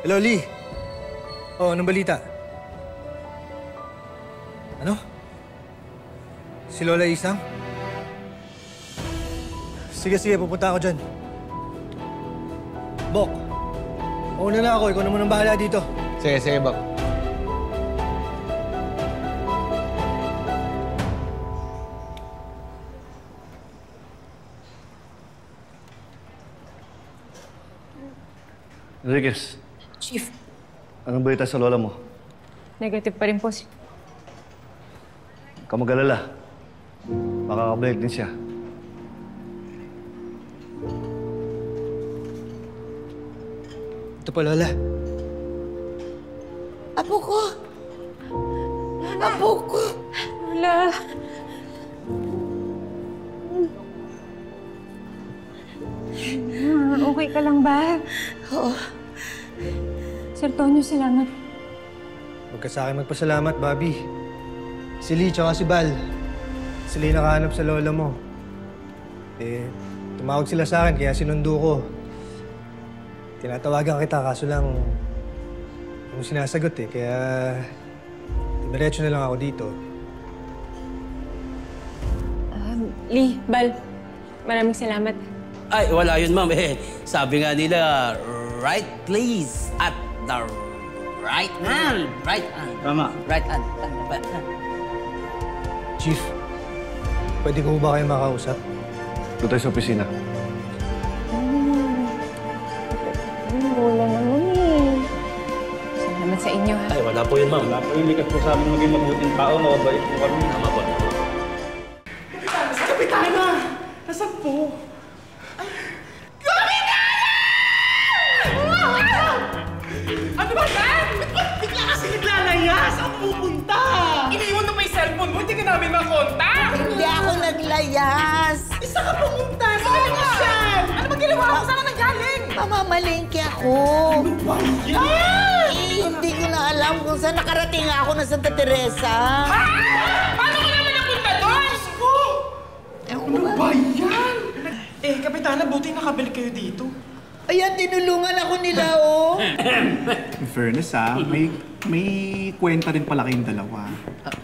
Hello, Lee. Oh, anong balita? Ano? Si Lola Isang? Sige, pupunta ako dyan. Bok, mauna na ako. Ikaw naman ang bahala dito. Sige, Bok. Enriquez, Chief, anong balita sa lola mo? negative pa rin po si... Huwag ka mag-alala. Makakabalik din siya. Ito pa, Lola. Apo ko! Apo ko! Lola! Okay ka lang ba? Oo. Sir Tonyo, salamat. Huwag ka sa akin magpasalamat, Bobby. Si Lee tsaka si Bal. Sila yung nakahanap sa lola mo. Tumawag sila sa akin kaya sinundo ko. Tinatawagan kita kaso lang yung sinasagot kaya diretso na lang ako dito. Lee, Bal, maraming salamat. Ay, wala yun, ma'am. Sabi nga nila, right place at the right hand. Right hand. Tama. Right hand. Chief, pwede ko ba kayo makausap? Doon tayo sa opisina. Wala naman Salamat sa inyo, ha? Ay, wala po yun, ma'am. Wala po yung likas po sa amin maging mabuting tao. Mababait po kami. Tama po. Kapitana! Nasaan po? Ano ba yan? Bigla kasi naglalayas! Saan pupunta? Iniwan mo pa yung cellphone mo, hindi ka namin makontak! Hindi ako naglayas! Saan ka pumunta? Saan ka siyan? Ano ba ginawa mo? Saan ka nanggaling? Mamamalengke ako! Ano ba yan? Hindi ko na alam kung saan nakarating ako na Santa Teresa. Ha? Paano ka naman napunta doon? Diyos ko! Ano ba yan? Kapitana, buti nakabalik kayo dito. Ayan, tinulungan ako nila, oh! In fairness, may kwenta rin pala kayong dalawa.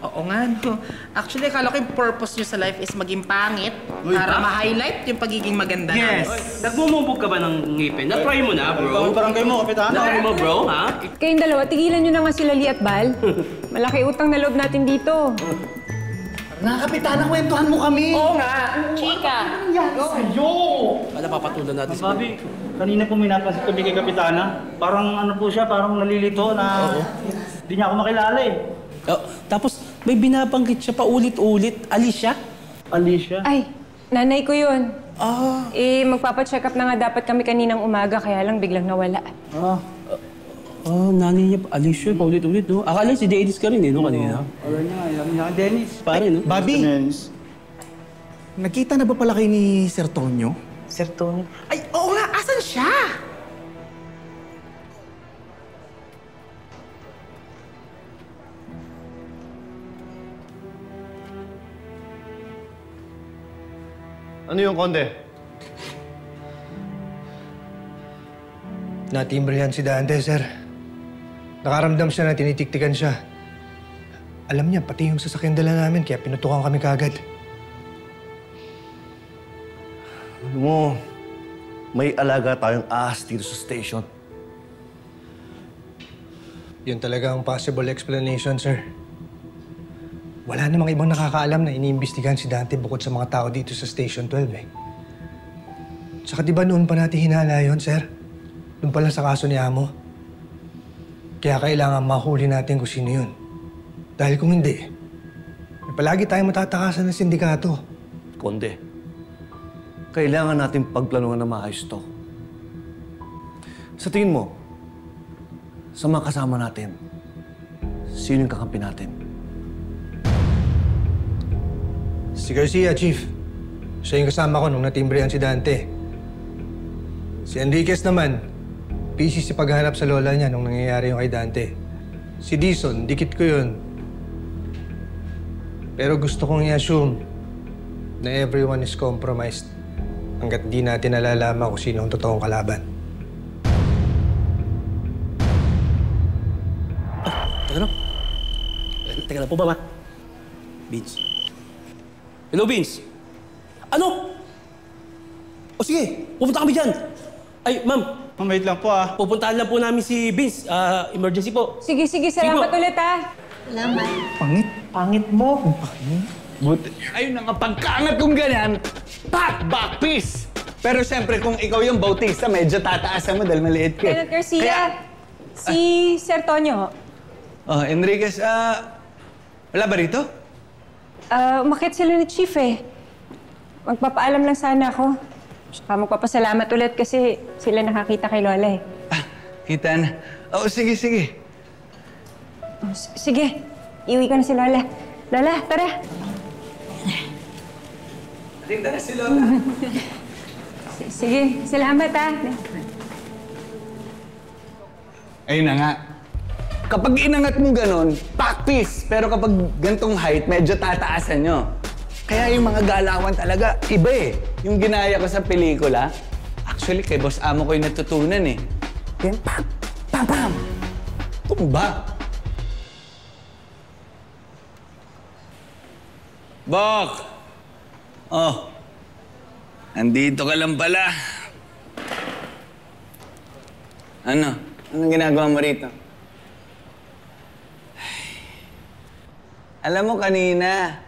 Oo nga, no. Actually, akala ko yung purpose nyo sa life is maging pangit para ma-highlight yung pagiging maganda namin. Nagmumubog ka ba ng ngipin? Na-try mo na, bro? Parang kayo mo, Kapitana. Na-try mo, bro, ha? Kayong dalawa, tigilan nyo na nga sila Lee at Bal. Malaki utang na loob natin dito. Nga, Kapitana, kwentuhan mo kami! Oo nga. Chika. Ano nangyari sa'yo? Wala papatulan natin sa... Bobby, kanina po may napansin kami kay Kapitana. Parang ano po siya, parang nalilito na hindi niya ako makilala eh. Oh, tapos may binabanggit siya paulit-ulit. Alicia? Alicia? Ay, nanay ko yun. Ah. Magpapacheck up na nga dapat kami kaninang umaga, kaya lang biglang nawala. Nanay niya, Alicia, paulit-ulit, no? Akala si Dennis ka rin, no, kanina? Alam niya, Dennis. Pare, no? Bobby, nagkita na ba pala kayo ni Sir Tonyo? Sir Tony. Ay, oo nga. Asan siya? Ano yung konde? Natimbre yan si Dante, sir. Nakaramdam siya na tinitiktikan siya. Alam niya, pati yung sasakyan dala namin, kaya pinutukan kami kagad. Alam mo, may alaga tayong ahas dito sa station. Yun talaga ang possible explanation, sir. Wala namang ibang nakakaalam na iniimbestigahan si Dante bukod sa mga tao dito sa Station 12, Tsaka di ba noon pa natin hinala yun, sir? Doon pa lang sa kaso ni Amo. Kaya kailangan mahuli natin kung sino yun. Dahil kung hindi, palagi tayong matatakasan ng sindikato. Konde, kailangan natin pagplanuhan na maayos to. Sa tingin mo, sa mga kasama natin, sino yung kakampi natin? Si Garcia, Chief. Siya yung kasama ko nung natimbrehan si Dante. Si Enriquez naman, busy sa paghahanap sa lola niya nung nangyayari yung kay Dante. Si Dizon, dikit ko yun. Pero gusto kong i-assume na everyone is compromised hanggat di natin nalalaman kung sino ang totoong kalaban. Teka lang. Teka lang po ba, ma? Vince. Hello, Vince. Ano? O sige, pupunta kami dyan. Ay, ma'am. Ma'am, wait lang po ah. Pupuntahan lang po namin si Vince. Emergency po. Sige, salamat ulit ha. Pangit mo. Buti. Ayun na nga, pagkaangat kong ganyan, back piece. Pero siyempre, kung ikaw yung Bautista, medyo tataasan mo dahil maliit ka. Lieutenant Garcia, si Sir Tonyo. Oh, Enriquez, wala ba rito? Umakit sila ni Chief eh. Magpapaalam lang sana ako. Saka magpapasalamat ulit kasi sila nakakita kay Lola eh. Kita na. Oo, sige. Oh, sige, iuwi ko na si Lola. Lola, tara. Tara si Lola. Sige, salamat ha. Ayun na nga. Kapag inangat mo ganun, back piece. Pero kapag gantong height, medyo tataasan nyo. Kaya yung mga galawan talaga, iba eh. Yung ginaya ko sa pelikula, actually kay Boss Amo ko yung natutunan eh. Yan, pam! Tumba! Bok! Oh, andito ka lang pala. Ano? Anong ginagawa mo rito? Alam mo kanina,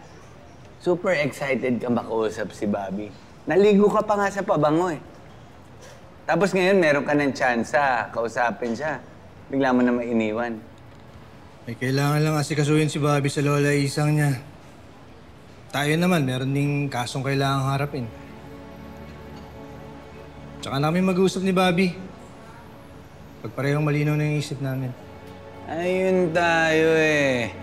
super excited ka makausap si Bobby. Naligo ka pa nga sa pabango eh. Tapos ngayon meron ka ng tsansa, kausapin siya. Bigla mo na mainiwan. May kailangan lang asikasuhin si Bobby sa lola isang niya. Tayo naman, meron ding kasong kailangang harapin. Tsaka namin mag-uusap ni Bobby. Pag parehong malinaw na yung isip namin. Ayun tayo eh.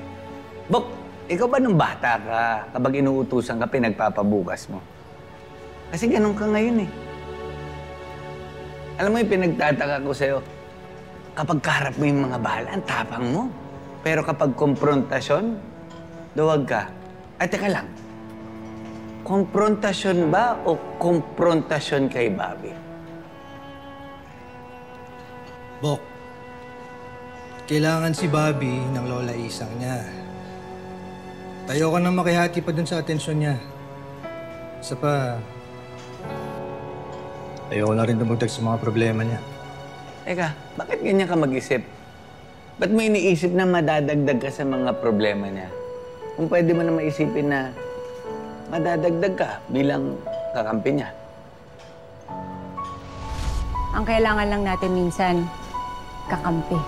Bok, ikaw ba nung bata ka, kapag inuutusan ka, pinagpapabukas mo? Kasi ganun ka ngayon eh. Alam mo yung pinagtataka ko sa'yo, kapag kaharap mo yung mga bahala, ang tapang mo. Pero kapag konfrontasyon, duwag ka. Ay, teka lang. Konfrontasyon ba o konfrontasyon kay Bobby? Bok, kailangan si Bobby ng lola isang niya. Tayo ka nang makihati pa dun sa atensyon niya. Isa pa, ayoko na rin dumagdag sa mga problema niya. Teka, bakit ganyan ka mag-isip? Ba't mo iniisip na madadagdag ka sa mga problema niya? Kung pwede mo na maisipin na madadagdag ka bilang kakampi niya. Ang kailangan lang natin minsan, kakampi.